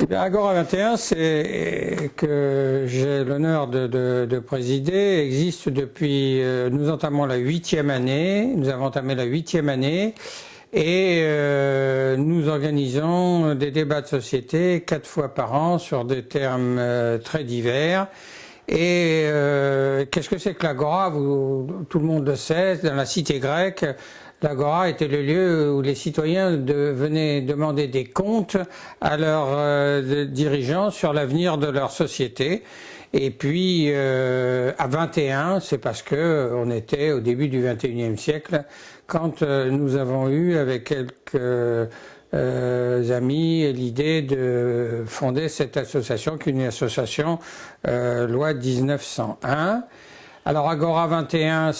Eh bien, Agora 21, c'est que j'ai l'honneur de présider, existe depuis, nous entamons la 8e année, nous avons entamé la 8e année, et nous organisons des débats de société 4 fois par an sur des termes très divers. Et qu'est-ce que c'est que l'Agora? Tout le monde le sait, dans la cité grecque, l'Agora était le lieu où les citoyens venaient demander des comptes à leurs dirigeants sur l'avenir de leur société. Et puis à 21, c'est parce que on était au début du 21e siècle quand nous avons eu avec quelques amis l'idée de fonder cette association qui est une association loi 1901. Alors Agora 21,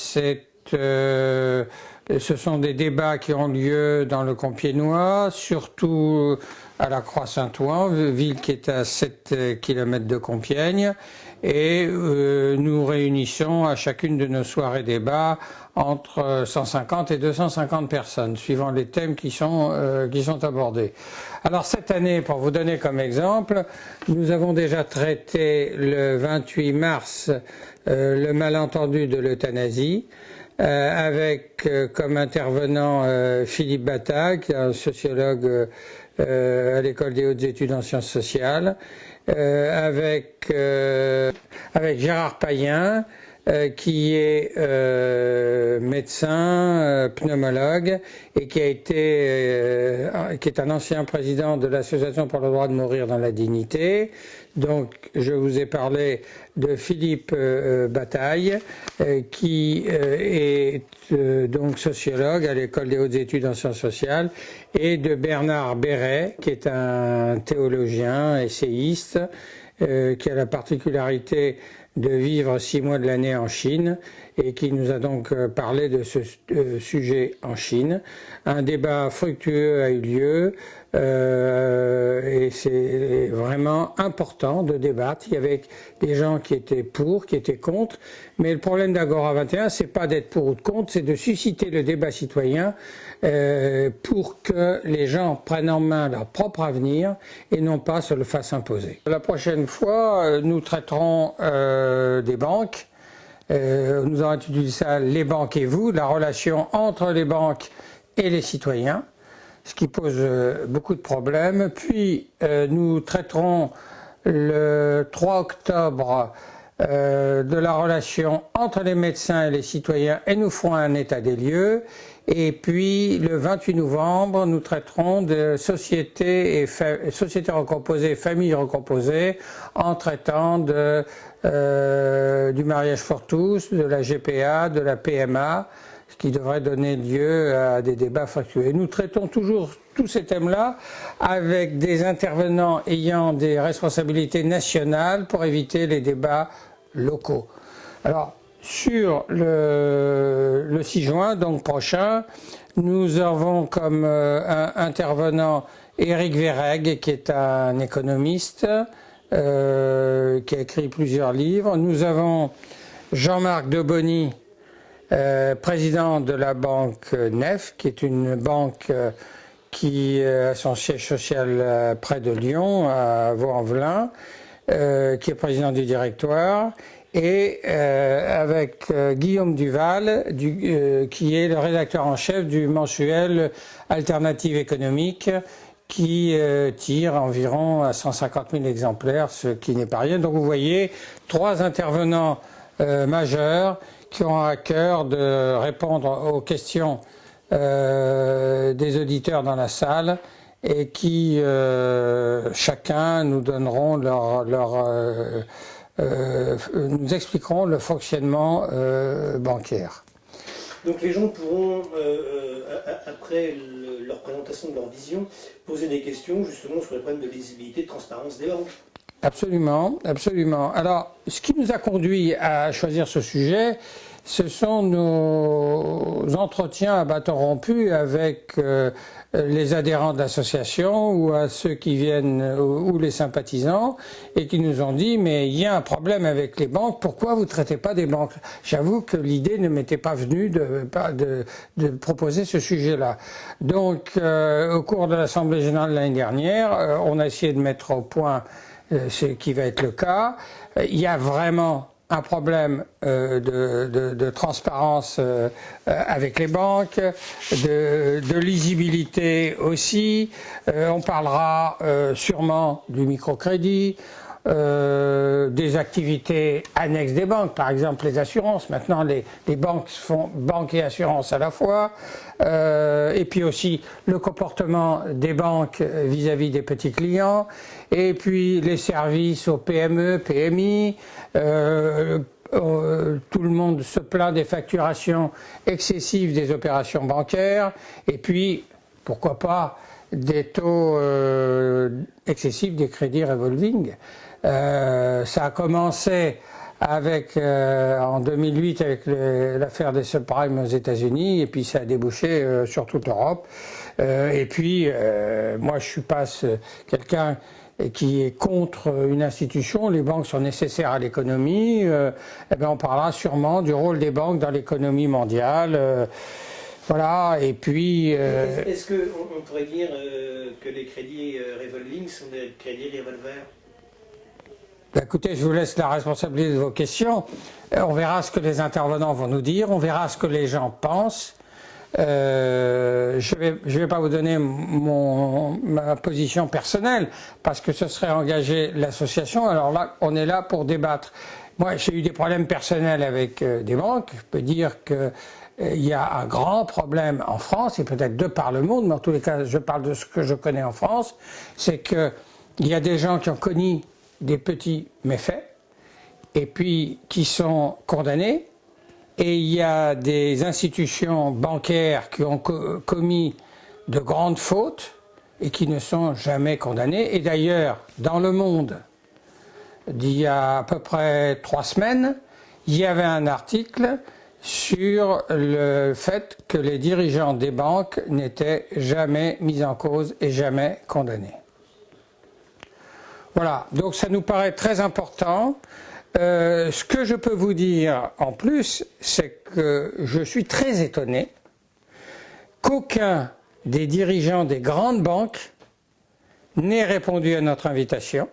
ce sont des débats qui ont lieu dans le Compiègnois, surtout à la Croix-Saint-Ouen, ville qui est à 7 km de Compiègne, et nous réunissons à chacune de nos soirées débats entre 150 et 250 personnes, suivant les thèmes qui sont abordés. Alors cette année, pour vous donner comme exemple, nous avons déjà traité le 28 mars le malentendu de l'euthanasie, avec comme intervenant Philippe Bataille, un sociologue à l'école des hautes études en sciences sociales, avec Gérard Payen, qui est médecin, pneumologue, et qui est un ancien président de l'Association pour le droit de mourir dans la dignité. Donc, je vous ai parlé de Philippe Bataille, qui est donc sociologue à l'école des hautes études en sciences sociales, et de Bernard Béret, qui est un théologien, essayiste, qui a la particularité de vivre 6 mois de l'année en Chine et qui nous a donc parlé de ce sujet en Chine. Un débat fructueux a eu lieu et c'est vraiment important de débattre. Il y avait des gens qui étaient pour, qui étaient contre, mais le problème d'Agora 21, c'est pas d'être pour ou contre, c'est de susciter le débat citoyen pour que les gens prennent en main leur propre avenir et non pas se le fassent imposer. La prochaine fois, nous traiterons des banques. Nous avons étudié ça, les banques et vous, la relation entre les banques et les citoyens, ce qui pose beaucoup de problèmes. Puis nous traiterons le 3 octobre de la relation entre les médecins et les citoyens et nous ferons un état des lieux. Et puis le 28 novembre, nous traiterons de sociétés recomposées, familles recomposées, en traitant du mariage pour tous, de la GPA, de la PMA, ce qui devrait donner lieu à des débats fructueux. Nous traitons toujours tous ces thèmes-là avec des intervenants ayant des responsabilités nationales pour éviter les débats locaux. Alors, sur le 6 juin, donc prochain, nous avons comme intervenant Éric Verreg, qui est un économiste, qui a écrit plusieurs livres. Nous avons Jean-Marc Debony, président de la banque Nef, qui est une banque qui a son siège social près de Lyon, à Vaux-en-Velin, qui est président du directoire, et avec Guillaume Duval, qui est le rédacteur en chef du mensuel Alternative économique, qui tire environ à 150 000 exemplaires, ce qui n'est pas rien. Donc vous voyez, 3 intervenants majeurs qui ont à cœur de répondre aux questions des auditeurs dans la salle et qui chacun nous donneront nous expliqueront le fonctionnement bancaire. Donc les gens pourront, après leur présentation de leur vision, poser des questions justement sur les problèmes de lisibilité, de transparence des banques. Absolument, absolument. Alors, ce qui nous a conduit à choisir ce sujet, ce sont nos entretiens à bâton rompu avec les adhérents de l'association ou à ceux qui viennent ou les sympathisants et qui nous ont dit mais il y a un problème avec les banques, pourquoi vous ne traitez pas des banques? J'avoue que l'idée ne m'était pas venue de proposer ce sujet-là. Donc au cours de l'Assemblée générale l'année dernière, on a essayé de mettre au point ce qui va être le cas. Il y a vraiment un problème de transparence avec les banques, de lisibilité aussi. On parlera sûrement du microcrédit, des activités annexes des banques, par exemple les assurances. Maintenant, les banques font banque et assurance à la fois. Et puis aussi le comportement des banques vis-à-vis des petits clients. Et puis les services aux PME, PMI. Tout le monde se plaint des facturations excessives des opérations bancaires. Et puis, pourquoi pas, des taux excessifs des crédits revolving. Ça a commencé avec en 2008 avec l'affaire des subprimes aux États-Unis et puis ça a débouché sur toute l'Europe. Et puis moi je suis pas quelqu'un qui est contre une institution. Les banques sont nécessaires à l'économie. Eh bien on parlera sûrement du rôle des banques dans l'économie mondiale. Voilà, et puis... Est-ce qu'on pourrait dire que les crédits revolving sont des crédits revolver? Écoutez, je vous laisse la responsabilité de vos questions. On verra ce que les intervenants vont nous dire, on verra ce que les gens pensent. Je vais pas vous donner ma position personnelle, parce que ce serait engager l'association. Alors là, on est là pour débattre. Moi, j'ai eu des problèmes personnels avec des banques. Je peux dire que il y a un grand problème en France, et peut-être de par le monde, mais en tous les cas, je parle de ce que je connais en France, c'est qu'il y a des gens qui ont connu des petits méfaits, et puis qui sont condamnés, et il y a des institutions bancaires qui ont commis de grandes fautes, et qui ne sont jamais condamnées. Et d'ailleurs, dans Le Monde, d'il y a à peu près 3 semaines, il y avait un article sur le fait que les dirigeants des banques n'étaient jamais mis en cause et jamais condamnés. Voilà, donc ça nous paraît très important. Ce que je peux vous dire en plus, c'est que je suis très étonné qu'aucun des dirigeants des grandes banques n'ait répondu à notre invitation.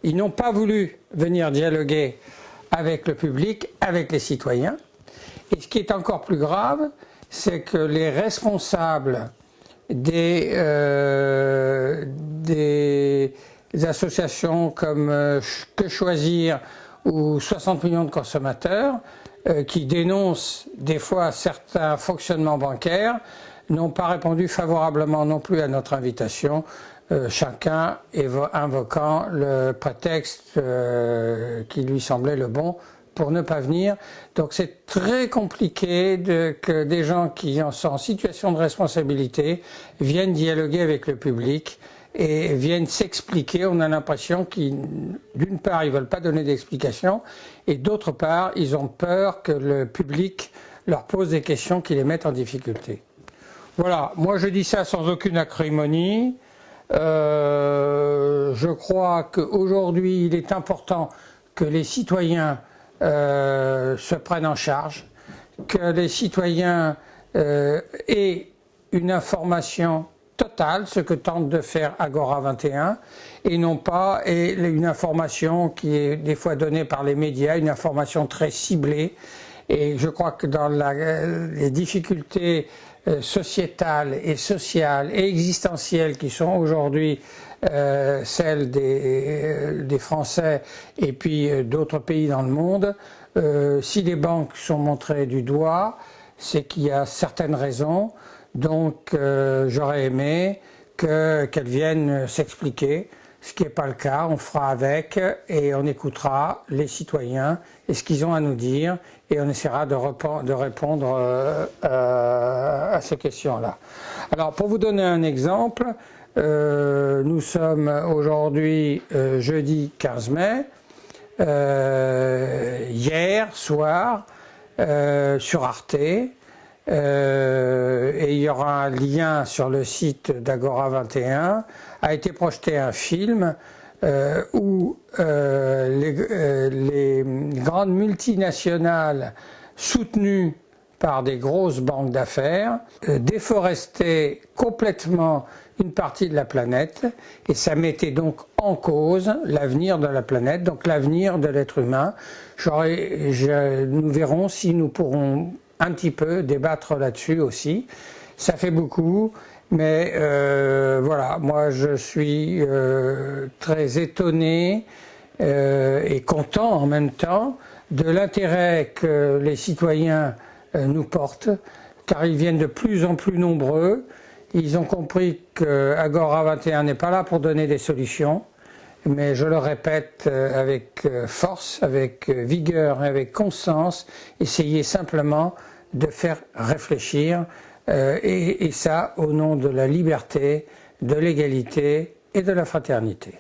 Ils n'ont pas voulu venir dialoguer avec le public, avec les citoyens. Et ce qui est encore plus grave, c'est que les responsables des associations comme Que Choisir ou 60 millions de consommateurs, qui dénoncent des fois certains fonctionnements bancaires, n'ont pas répondu favorablement non plus à notre invitation, chacun invoquant le prétexte qui lui semblait le bon pour ne pas venir. Donc c'est très compliqué que des gens qui sont en situation de responsabilité viennent dialoguer avec le public et viennent s'expliquer. On a l'impression qu'ils, d'une part, ils veulent pas donner d'explications, et d'autre part, ils ont peur que le public leur pose des questions qui les mettent en difficulté. Voilà, moi je dis ça sans aucune acrimonie. Je crois qu'aujourd'hui, il est important que les citoyens se prennent en charge, que les citoyens aient une information totale, ce que tente de faire Agora 21, et non pas une information qui est des fois donnée par les médias, une information très ciblée. Et je crois que dans les difficultés sociétales et sociales et existentielles qui sont aujourd'hui celles des Français et puis d'autres pays dans le monde, si les banques sont montrées du doigt, c'est qu'il y a certaines raisons. Donc j'aurais aimé qu'elles viennent s'expliquer, ce qui n'est pas le cas. On fera avec et on écoutera les citoyens et ce qu'ils ont à nous dire, et on essaiera de répondre à ces questions-là. Alors pour vous donner un exemple, nous sommes aujourd'hui jeudi 15 mai. Hier soir, sur Arte. Et il y aura un lien sur le site d'Agora 21. A été projeté un film où les grandes multinationales soutenues par des grosses banques d'affaires déforestaient complètement une partie de la planète, et ça mettait donc en cause l'avenir de la planète, donc l'avenir de l'être humain. Nous verrons si nous pourrons un petit peu débattre là-dessus aussi. Ça fait beaucoup, mais voilà, moi je suis très étonné et content en même temps de l'intérêt que les citoyens nous portent, car ils viennent de plus en plus nombreux. Ils ont compris que Agora 21 n'est pas là pour donner des solutions, mais je le répète avec force, avec vigueur et avec constance, essayez simplement de faire réfléchir, et ça au nom de la liberté, de l'égalité et de la fraternité.